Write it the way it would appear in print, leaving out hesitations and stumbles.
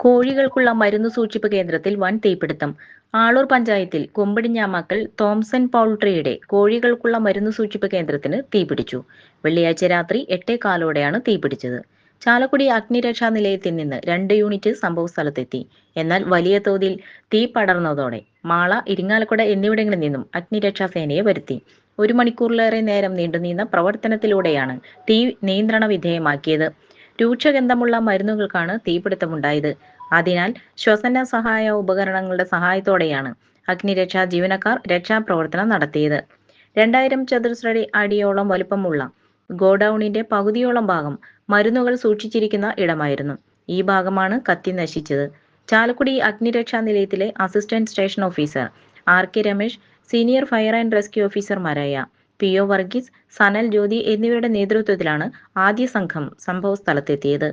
കോഴികൾക്കുള്ള മരുന്ന് സൂക്ഷിപ്പ് കേന്ദ്രത്തിൽ വൻ തീപിടുത്തം. ആളൂർ പഞ്ചായത്തിൽ കൊമ്പിടിഞ്ഞാമക്കൽ തോംസൺ പൗൾട്രിയുടെ കോഴികൾക്കുള്ള മരുന്ന് സൂക്ഷിപ്പ് കേന്ദ്രത്തിന് തീപിടിച്ചു. വെള്ളിയാഴ്ച രാത്രി 8:15ഓടെയാണ് തീപിടിച്ചത്. ചാലക്കുടി അഗ്നിരക്ഷാ നിലയത്തിൽ നിന്ന് 2 യൂണിറ്റ് സംഭവസ്ഥലത്തെത്തി. എന്നാൽ വലിയ തോതിൽ തീ പടർന്നതോടെ മാള, ഇരിങ്ങാലക്കുട എന്നിവിടങ്ങളിൽ നിന്നും അഗ്നിരക്ഷാസേനയെ വരുത്തി. 1 മണിക്കൂറിലേറെ നേരം നീണ്ടുനിന്ന പ്രവർത്തനത്തിലൂടെയാണ് തീ നിയന്ത്രണ വിധേയമാക്കിയത്. രൂക്ഷഗന്ധമുള്ള മരുന്നുകൾക്കാണ് തീപിടുത്തമുണ്ടായത്. അതിനാൽ ശ്വസന സഹായ ഉപകരണങ്ങളുടെ സഹായത്തോടെയാണ് അഗ്നിരക്ഷാ ജീവനക്കാർ രക്ഷാപ്രവർത്തനം നടത്തിയത്. 2000 ചതുരശ്ര അടിയോളം വലുപ്പമുള്ള ഗോഡൌണിന്റെ പകുതിയോളം ഭാഗം മരുന്നുകൾ സൂക്ഷിച്ചിരിക്കുന്ന ഇടമായിരുന്നു. ഈ ഭാഗമാണ് കത്തി നശിച്ചത്. ചാലക്കുടി അഗ്നിരക്ഷാ നിലയത്തിലെ assistant station officer RK Ramesh, senior fire and rescue ഓഫീസർമാരായ PO വർഗീസ്, സനൽ ജ്യോതി എന്നിവരുടെ നേതൃത്വത്തിലാണ് ആദ്യ സംഘം സംഭവസ്ഥലത്തെത്തിയത്.